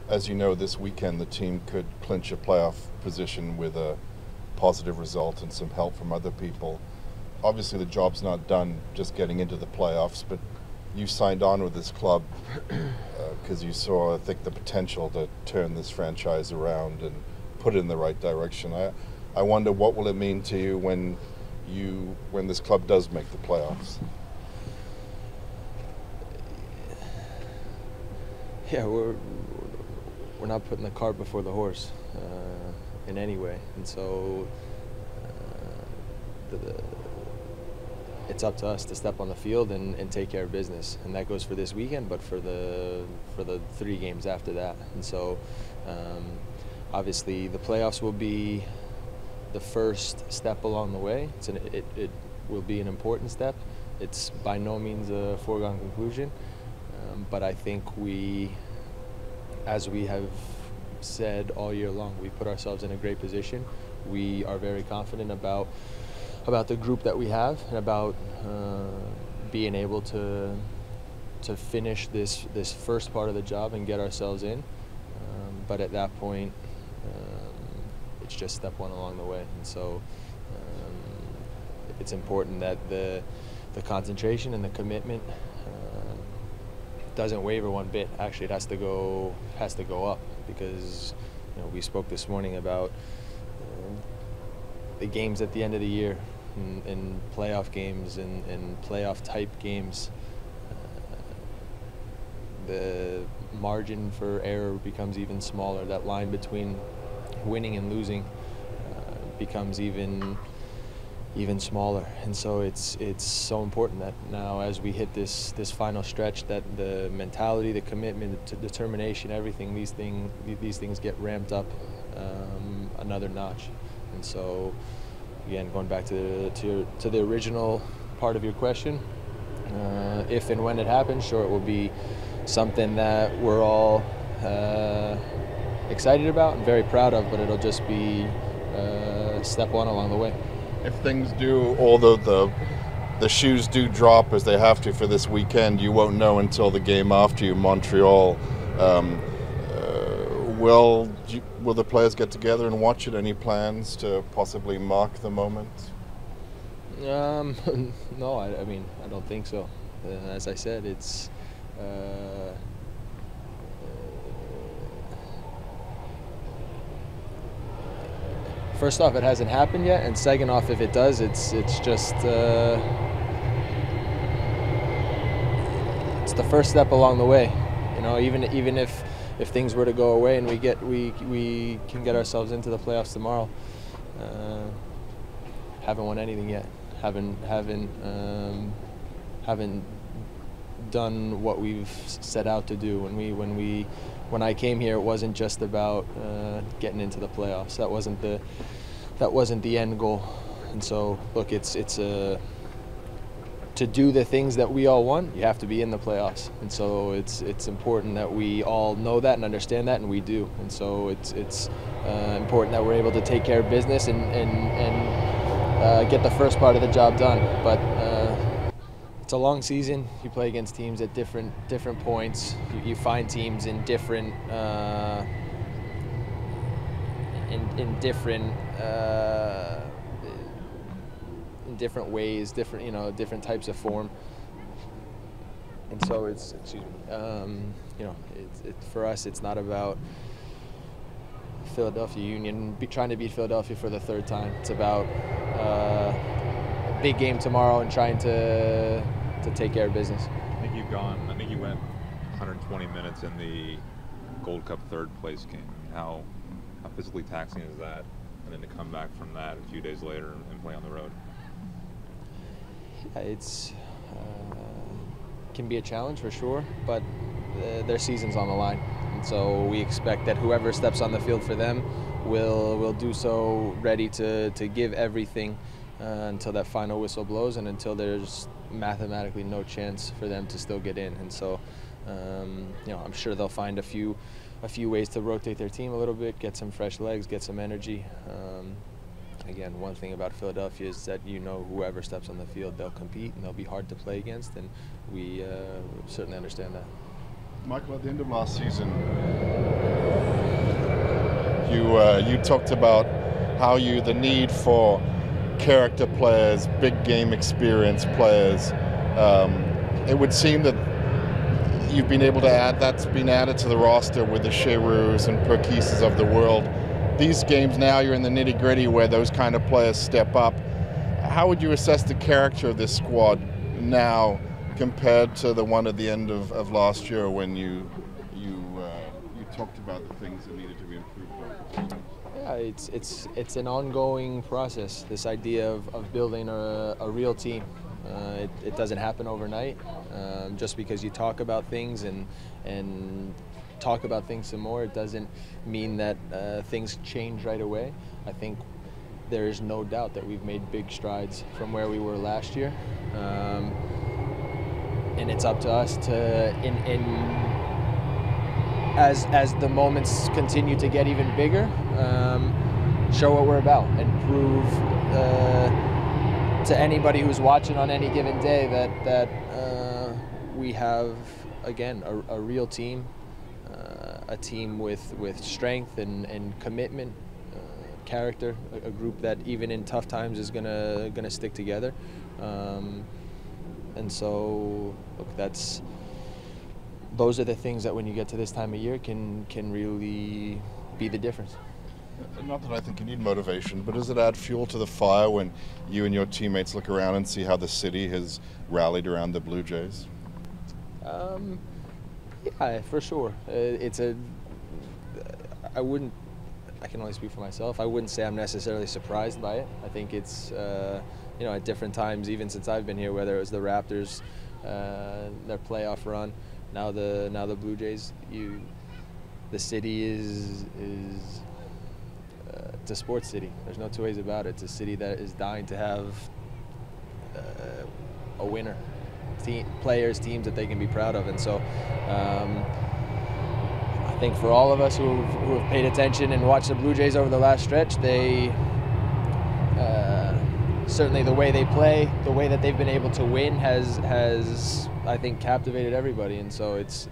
as you know, this weekend the team could clinch a playoff position with a positive result and some help from other people. Obviously, the job's not done just getting into the playoffs, but you signed on with this club because you saw, I think, the potential to turn this franchise around and put it in the right direction. I wonder what will it mean to you when this club does make the playoffs? Yeah, we're not putting the cart before the horse in any way, and so it's up to us to step on the field and take care of business, and that goes for this weekend, but for the 3 games after that. And so, obviously, the playoffs will be the first step along the way. It will be an important step. It's by no means a foregone conclusion. But I think as we have said all year long, we put ourselves in a great position. We are very confident about the group that we have and about being able to finish this first part of the job and get ourselves in. But at that point, it's just step one along the way. And so it's important that the concentration and the commitment doesn't waver one bit. Actually, it has to go up, because we spoke this morning about the games at the end of the year and playoff games and playoff type games. The margin for error becomes even smaller. That line between winning and losing becomes even smaller, and so it's so important that now, as we hit this final stretch, that the mentality, the commitment, the determination, everything, these things get ramped up another notch. And so, again, going back to the original part of your question, if and when it happens, sure, it will be something that we're all excited about and very proud of, but it'll just be step one along the way. If things do, although the shoes do drop as they have to for this weekend, you won't know until the game after you, Montreal. Will the players get together and watch it? Any plans to possibly mark the moment? No, I mean, I don't think so. As I said, it's first off, it hasn't happened yet, and second off, if it does, it's just it's the first step along the way. Even if things were to go away and we can get ourselves into the playoffs tomorrow, haven't won anything yet. Haven't done what we've set out to do. When I came here, it wasn't just about getting into the playoffs. That wasn't the end goal. And so, look, it's to do the things that we all want, you have to be in the playoffs. And so it's important that we all know that and understand that, and we do. And so it's important that we're able to take care of business and get the first part of the job done. But it's a long season. You play against teams at different points. You find teams in different different ways, different types of form. And so it's for us, it's not about Philadelphia Union trying to beat Philadelphia for the 3rd time. It's about a big game tomorrow and trying to take care of business. I think you went 120 minutes in the Gold Cup 3rd place game. How physically taxing is that? And then to come back from that a few days later and play on the road. Yeah, it's can be a challenge for sure, but their season's on the line, and so we expect that whoever steps on the field for them will do so ready to give everything until that final whistle blows and until there's mathematically no chance for them to still get in. And so I'm sure they'll find a few ways to rotate their team a little bit, get some fresh legs, get some energy. Again, one thing about Philadelphia is that whoever steps on the field, they'll compete and they'll be hard to play against, and we certainly understand that. Michael, at the end of last season, You talked about how the need for character players, big game experience players. It would seem that you've been able to that's been added to the roster with the Cherus and Perquises of the world. These games now you're in the nitty-gritty where those kind of players step up. How would you assess the character of this squad now compared to the one at the end of last year when you talked about the things that needed to be improved? Yeah, it's an ongoing process. This idea of building a real team. It doesn't happen overnight. Just because you talk about things and talk about things some more, it doesn't mean that things change right away. I think there is no doubt that we've made big strides from where we were last year, and it's up to us to, as the moments continue to get even bigger, show what we're about and prove to anybody who's watching on any given day that we have, again, a real team, a team with strength and commitment, character, a group that even in tough times is gonna stick together, and so look, those are the things that when you get to this time of year can really be the difference. Not that I think you need motivation, but does it add fuel to the fire when you and your teammates look around and see how the city has rallied around the Blue Jays? Yeah, for sure. I can only speak for myself. I wouldn't say I'm necessarily surprised by it. I think it's, at different times, even since I've been here, whether it was the Raptors, their playoff run, now the Blue Jays, the city is it's a sports city. There's no two ways about it. It's a city that is dying to have a winner, players, teams that they can be proud of, and so I think for all of us who have paid attention and watched the Blue Jays over the last stretch, they certainly the way they play, the way that they've been able to win has I think captivated everybody, and so it's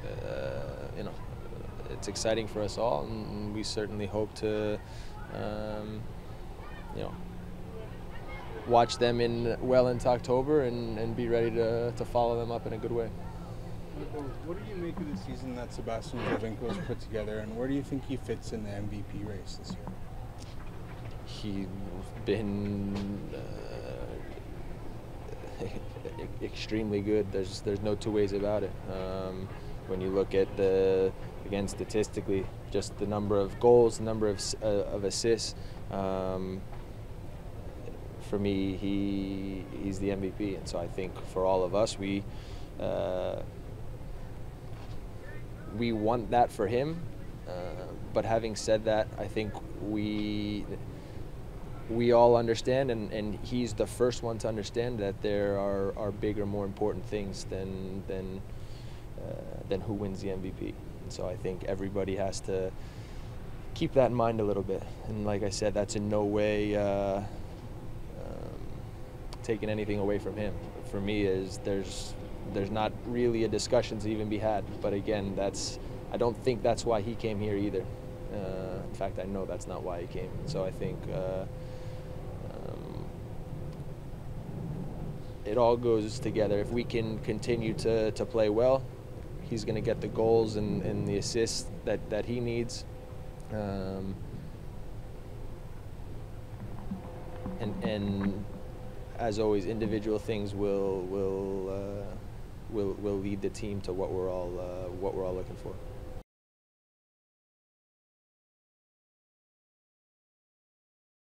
it's exciting for us all, and we certainly hope to watch them well into October and be ready to follow them up in a good way. What do you make of the season that Sebastian Giovinco has put together, and where do you think he fits in the MVP race this year? He's been extremely good. There's no two ways about it. When you look at again, statistically, just the number of goals, the number of assists, for me, he's the MVP, and so I think for all of us, we want that for him. But having said that, I think we all understand, and he's the first one to understand that there are bigger, more important things than who wins the MVP. And so I think everybody has to keep that in mind a little bit. And like I said, that's in no way taking anything away from him. For me, there's not really a discussion to even be had. But again, I don't think that's why he came here either. In fact, I know that's not why he came. So I think it all goes together. If we can continue to play well, he's going to get the goals and the assists that he needs. And as always, individual things will lead the team to what we're all looking for.